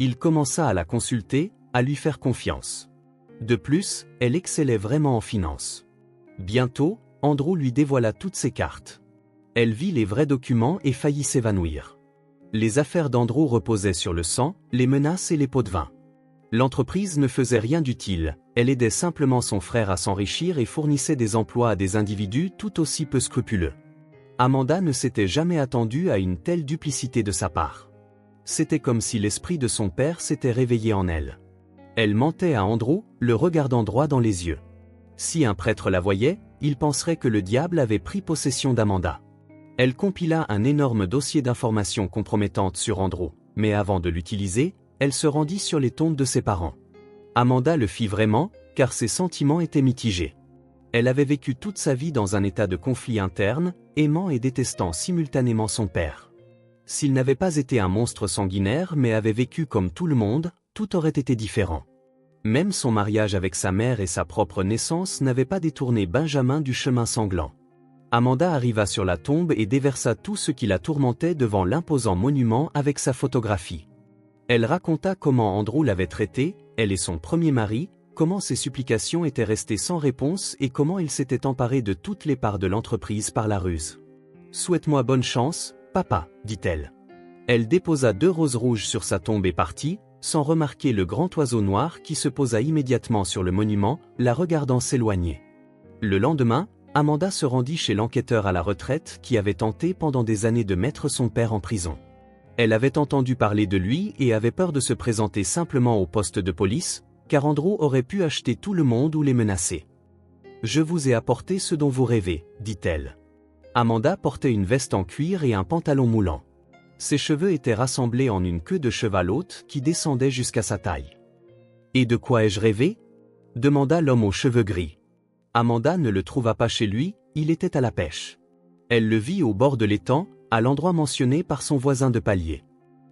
Il commença à la consulter, à lui faire confiance. De plus, elle excellait vraiment en finance. Bientôt, Andrew lui dévoila toutes ses cartes. Elle vit les vrais documents et faillit s'évanouir. Les affaires d'Andrew reposaient sur le sang, les menaces et les pots de vin. L'entreprise ne faisait rien d'utile, elle aidait simplement son frère à s'enrichir et fournissait des emplois à des individus tout aussi peu scrupuleux. Amanda ne s'était jamais attendue à une telle duplicité de sa part. C'était comme si l'esprit de son père s'était réveillé en elle. Elle mentait à Andrew, le regardant droit dans les yeux. Si un prêtre la voyait, il penserait que le diable avait pris possession d'Amanda. Elle compila un énorme dossier d'informations compromettantes sur Andrew, mais avant de l'utiliser, elle se rendit sur les tombes de ses parents. Amanda le fit vraiment, car ses sentiments étaient mitigés. Elle avait vécu toute sa vie dans un état de conflit interne, aimant et détestant simultanément son père. S'il n'avait pas été un monstre sanguinaire mais avait vécu comme tout le monde, tout aurait été différent. Même son mariage avec sa mère et sa propre naissance n'avaient pas détourné Benjamin du chemin sanglant. Amanda arriva sur la tombe et déversa tout ce qui la tourmentait devant l'imposant monument avec sa photographie. Elle raconta comment Andrew l'avait traitée, elle et son premier mari, comment ses supplications étaient restées sans réponse et comment il s'était emparé de toutes les parts de l'entreprise par la ruse. « Souhaite-moi bonne chance, papa, dit-elle. Elle déposa 2 roses rouges sur sa tombe et partit, sans remarquer le grand oiseau noir qui se posa immédiatement sur le monument, la regardant s'éloigner. Le lendemain, Amanda se rendit chez l'enquêteur à la retraite qui avait tenté pendant des années de mettre son père en prison. Elle avait entendu parler de lui et avait peur de se présenter simplement au poste de police, car Andrew aurait pu acheter tout le monde ou les menacer. « Je vous ai apporté ce dont vous rêvez, dit-elle. Amanda portait une veste en cuir et un pantalon moulant. Ses cheveux étaient rassemblés en une queue de cheval haute qui descendait jusqu'à sa taille. « Et de quoi ai-je rêvé ?» demanda l'homme aux cheveux gris. Amanda ne le trouva pas chez lui, il était à la pêche. Elle le vit au bord de l'étang, à l'endroit mentionné par son voisin de palier.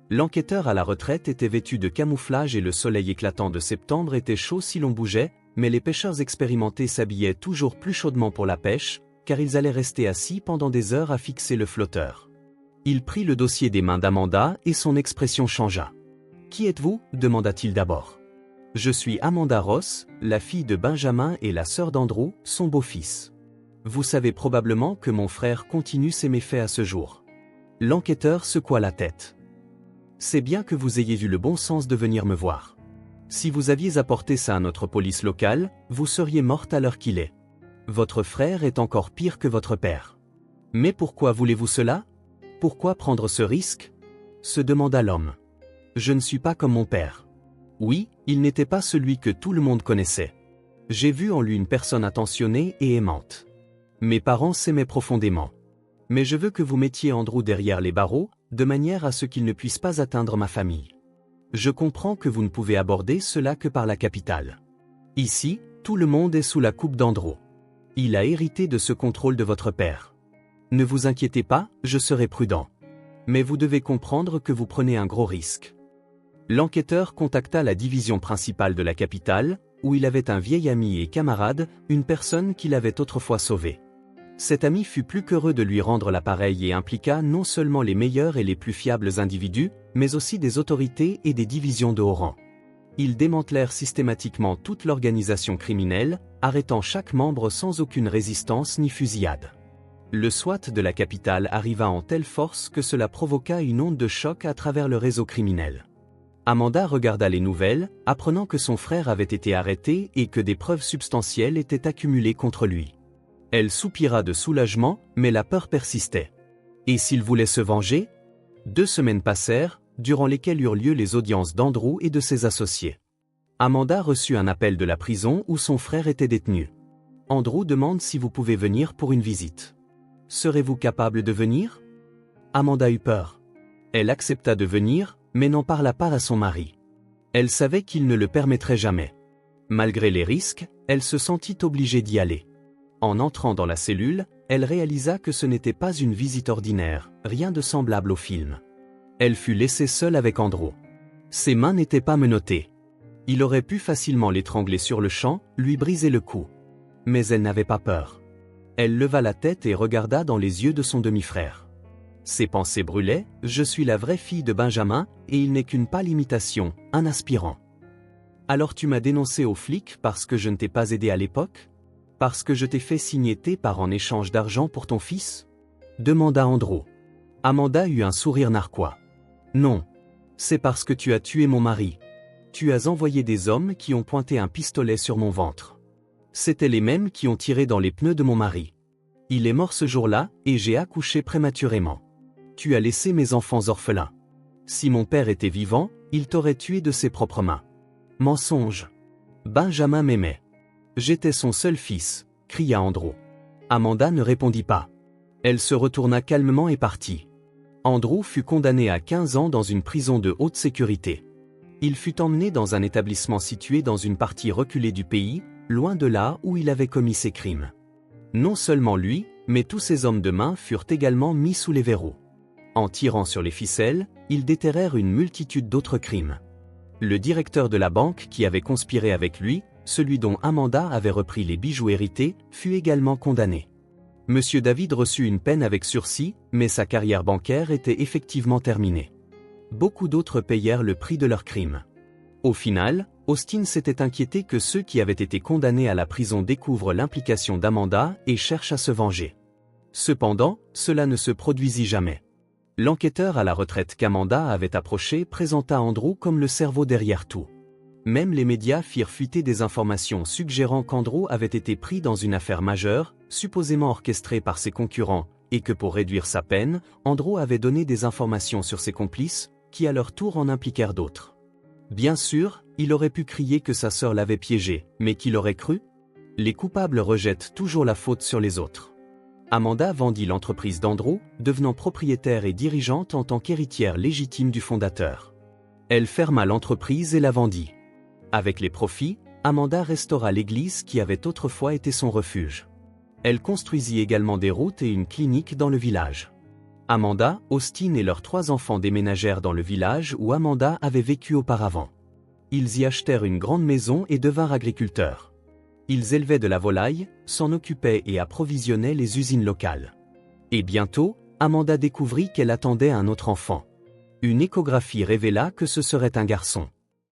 L'enquêteur à la retraite était vêtu de camouflage et le soleil éclatant de septembre était chaud si l'on bougeait, mais les pêcheurs expérimentés s'habillaient toujours plus chaudement pour la pêche, car ils allaient rester assis pendant des heures à fixer le flotteur. Il prit le dossier des mains d'Amanda et son expression changea. « Qui êtes-vous » demanda-t-il d'abord. « Je suis Amanda Ross, la fille de Benjamin et la sœur d'Andrew, son beau-fils. Vous savez probablement que mon frère continue ses méfaits à ce jour. » L'enquêteur secoua la tête. « C'est bien que vous ayez eu le bon sens de venir me voir. Si vous aviez apporté ça à notre police locale, vous seriez morte à l'heure qu'il est. Votre frère est encore pire que votre père. Mais pourquoi voulez-vous cela ? Pourquoi prendre ce risque ? Se demanda l'homme. Je ne suis pas comme mon père. Oui, il n'était pas celui que tout le monde connaissait. J'ai vu en lui une personne attentionnée et aimante. Mes parents s'aimaient profondément. Mais je veux que vous mettiez Andrew derrière les barreaux, de manière à ce qu'il ne puisse pas atteindre ma famille. Je comprends que vous ne pouvez aborder cela que par la capitale. Ici, tout le monde est sous la coupe d'Andrew. Il a hérité de ce contrôle de votre père. Ne vous inquiétez pas, je serai prudent. Mais vous devez comprendre que vous prenez un gros risque. L'enquêteur contacta la division principale de la capitale, où il avait un vieil ami et camarade, une personne qu'il avait autrefois sauvée. Cet ami fut plus qu'heureux de lui rendre l'appareil et impliqua non seulement les meilleurs et les plus fiables individus, mais aussi des autorités et des divisions de haut rang. Ils démantelèrent systématiquement toute l'organisation criminelle, arrêtant chaque membre sans aucune résistance ni fusillade. Le SWAT de la capitale arriva en telle force que cela provoqua une onde de choc à travers le réseau criminel. Amanda regarda les nouvelles, apprenant que son frère avait été arrêté et que des preuves substantielles étaient accumulées contre lui. Elle soupira de soulagement, mais la peur persistait. Et s'il voulait se venger ? 2 semaines passèrent, durant lesquelles eurent lieu les audiences d'Andrew et de ses associés. Amanda reçut un appel de la prison où son frère était détenu. Andrew demande si vous pouvez venir pour une visite. Serez-vous capable de venir ? Amanda eut peur. Elle accepta de venir, mais n'en parla pas à son mari. Elle savait qu'il ne le permettrait jamais. Malgré les risques, elle se sentit obligée d'y aller. En entrant dans la cellule, elle réalisa que ce n'était pas une visite ordinaire, rien de semblable au film. Elle fut laissée seule avec Andrew. Ses mains n'étaient pas menottées. Il aurait pu facilement l'étrangler sur le champ, lui briser le cou. Mais elle n'avait pas peur. Elle leva la tête et regarda dans les yeux de son demi-frère. Ses pensées brûlaient, « Je suis la vraie fille de Benjamin, et il n'est qu'une pâle imitation, un aspirant. » Alors tu m'as dénoncé aux flics parce que je ne t'ai pas aidé à l'époque ? Parce que je t'ai fait signer tes parts en échange d'argent pour ton fils ? Demanda Andrew. Amanda eut un sourire narquois. Non. C'est parce que tu as tué mon mari. Tu as envoyé des hommes qui ont pointé un pistolet sur mon ventre. C'étaient les mêmes qui ont tiré dans les pneus de mon mari. Il est mort ce jour-là, et j'ai accouché prématurément. Tu as laissé mes enfants orphelins. Si mon père était vivant, il t'aurait tué de ses propres mains. Mensonge. Benjamin m'aimait. J'étais son seul fils, cria Andrew. Amanda ne répondit pas. Elle se retourna calmement et partit. Andrew fut condamné à 15 ans dans une prison de haute sécurité. Il fut emmené dans un établissement situé dans une partie reculée du pays, loin de là où il avait commis ses crimes. Non seulement lui, mais tous ses hommes de main furent également mis sous les verrous. En tirant sur les ficelles, ils déterrèrent une multitude d'autres crimes. Le directeur de la banque qui avait conspiré avec lui, celui dont Amanda avait repris les bijoux hérités, fut également condamné. Monsieur David reçut une peine avec sursis, mais sa carrière bancaire était effectivement terminée. Beaucoup d'autres payèrent le prix de leurs crimes. Au final, Austin s'était inquiété que ceux qui avaient été condamnés à la prison découvrent l'implication d'Amanda et cherchent à se venger. Cependant, cela ne se produisit jamais. L'enquêteur à la retraite qu'Amanda avait approché présenta Andrew comme le cerveau derrière tout. Même les médias firent fuiter des informations suggérant qu'Andrew avait été pris dans une affaire majeure, supposément orchestrée par ses concurrents, et que pour réduire sa peine, Andrew avait donné des informations sur ses complices, qui à leur tour en impliquèrent d'autres. Bien sûr, il aurait pu crier que sa sœur l'avait piégé, mais qui l'aurait cru ? Les coupables rejettent toujours la faute sur les autres. Amanda vendit l'entreprise d'Andrew, devenant propriétaire et dirigeante en tant qu'héritière légitime du fondateur. Elle ferma l'entreprise et la vendit. Avec les profits, Amanda restaura l'église qui avait autrefois été son refuge. Elle construisit également des routes et une clinique dans le village. Amanda, Austin et leurs 3 enfants déménagèrent dans le village où Amanda avait vécu auparavant. Ils y achetèrent une grande maison et devinrent agriculteurs. Ils élevaient de la volaille, s'en occupaient et approvisionnaient les usines locales. Et bientôt, Amanda découvrit qu'elle attendait un autre enfant. Une échographie révéla que ce serait un garçon.